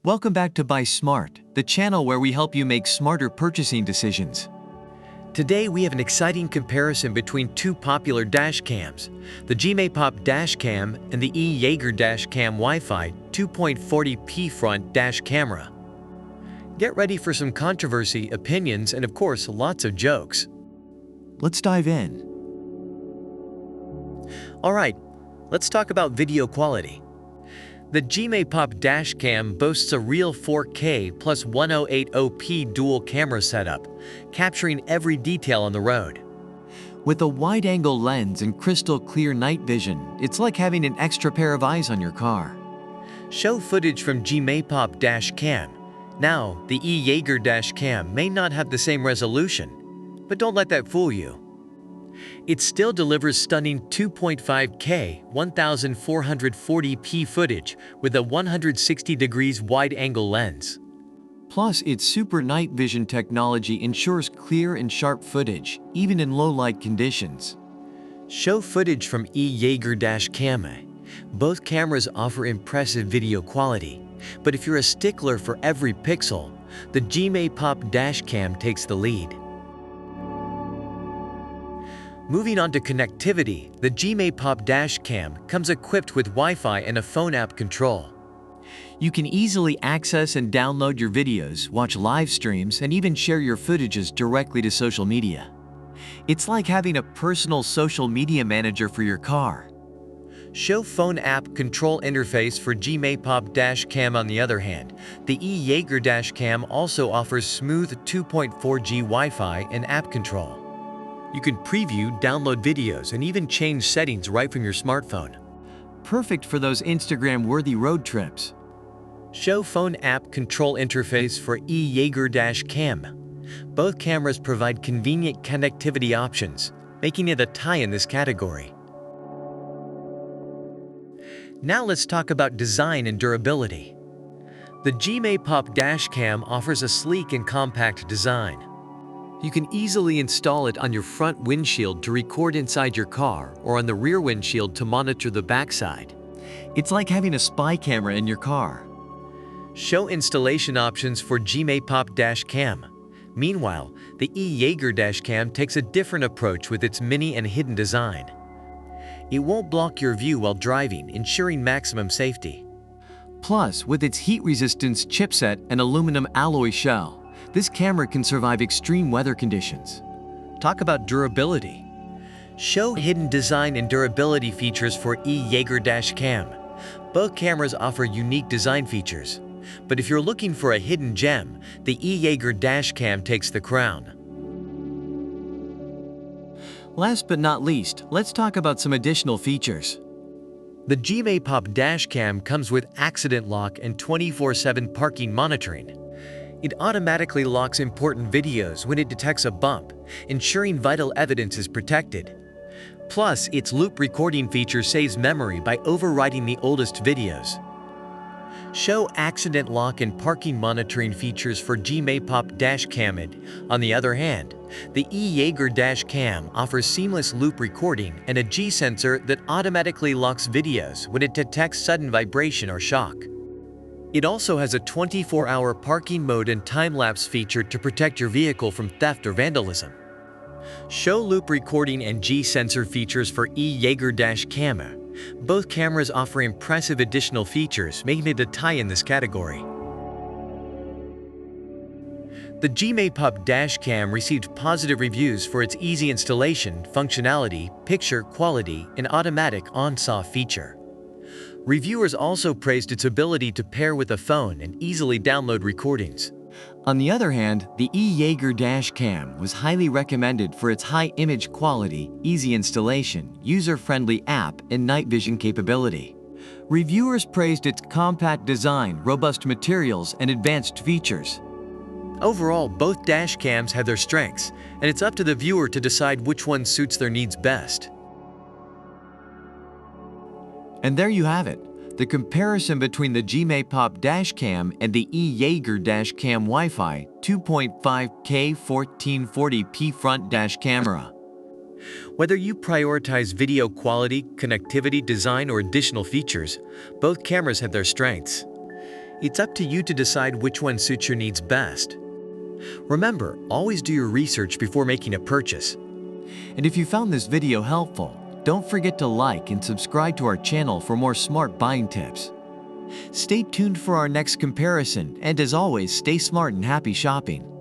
Welcome back to Buy Smart, the channel where we help you make smarter purchasing decisions. Today we have an exciting comparison between two popular dash cams, the G-Pop dash cam and the Jaeger dash cam Wi-Fi 2.40p front dash camera. Get ready for some controversy, opinions, and of course lots of jokes. Let's dive in. Alright, let's talk about video quality. The G-Pop dash cam boasts a real 4K plus 1080p dual camera setup, capturing every detail on the road. With a wide-angle lens and crystal clear night vision, it's like having an extra pair of eyes on your car. Show footage from G-Pop dash cam. Now, the Jaeger dash cam may not have the same resolution, but don't let that fool you. It still delivers stunning 2.5K 1440p footage with a 160 degrees wide-angle lens. Plus, its super night vision technology ensures clear and sharp footage, even in low-light conditions. Show footage from Jaeger dash cam. Both cameras offer impressive video quality, but if you're a stickler for every pixel, the G-Pop dash cam takes the lead. Moving on to connectivity, the G-Pop dash cam comes equipped with Wi-Fi and a phone app control. You can easily access and download your videos, watch live streams, and even share your footages directly to social media. It's like having a personal social media manager for your car. Show phone app control interface for G-Pop dash cam. On the other hand, the Jaeger dash cam also offers smooth 2.4G Wi-Fi and app control. You can preview, download videos, and even change settings right from your smartphone. Perfect for those Instagram-worthy road trips. Show phone app control interface for Jaeger dash cam. Both cameras provide convenient connectivity options, making it a tie in this category. Now let's talk about design and durability. The G-Pop dash cam offers a sleek and compact design. You can easily install it on your front windshield to record inside your car or on the rear windshield to monitor the backside. It's like having a spy camera in your car. Show installation options for G-Pop dash cam. Meanwhile, the Jaeger dash cam takes a different approach with its mini and hidden design. It won't block your view while driving, ensuring maximum safety. Plus, with its heat resistance chipset and aluminum alloy shell, this camera can survive extreme weather conditions. Talk about durability. Show hidden design and durability features for Jaeger dash cam. Both cameras offer unique design features, but if you're looking for a hidden gem, the Jaeger dash cam takes the crown. Last but not least, let's talk about some additional features. The G-Pop dash cam comes with accident lock and 24/7 parking monitoring. It automatically locks important videos when it detects a bump, ensuring vital evidence is protected. Plus, its loop recording feature saves memory by overwriting the oldest videos. Show accident lock and parking monitoring features for G-Pop dash cam. On the other hand, the Jaeger dash cam offers seamless loop recording and a G-sensor that automatically locks videos when it detects sudden vibration or shock. It also has a 24-hour parking mode and time-lapse feature to protect your vehicle from theft or vandalism. Show loop recording and G-sensor features for Jaeger dash cam. Both cameras offer impressive additional features, making it a tie in this category. The G-Pop dash cam received positive reviews for its easy installation, functionality, picture quality, and automatic on-off feature. Reviewers also praised its ability to pair with a phone and easily download recordings. On the other hand, the Jaeger dash cam was highly recommended for its high image quality, easy installation, user-friendly app, and night vision capability. Reviewers praised its compact design, robust materials, and advanced features. Overall, both dash cams have their strengths, and it's up to the viewer to decide which one suits their needs best. And there you have it, the comparison between the G-Pop dash cam and the Jaeger dash cam Wi-Fi 2.5K 1440p front dash camera. Whether you prioritize video quality, connectivity, design, or additional features, both cameras have their strengths. It's up to you to decide which one suits your needs best. Remember, always do your research before making a purchase. And if you found this video helpful, don't forget to like and subscribe to our channel for more smart buying tips. Stay tuned for our next comparison, and as always, stay smart and happy shopping.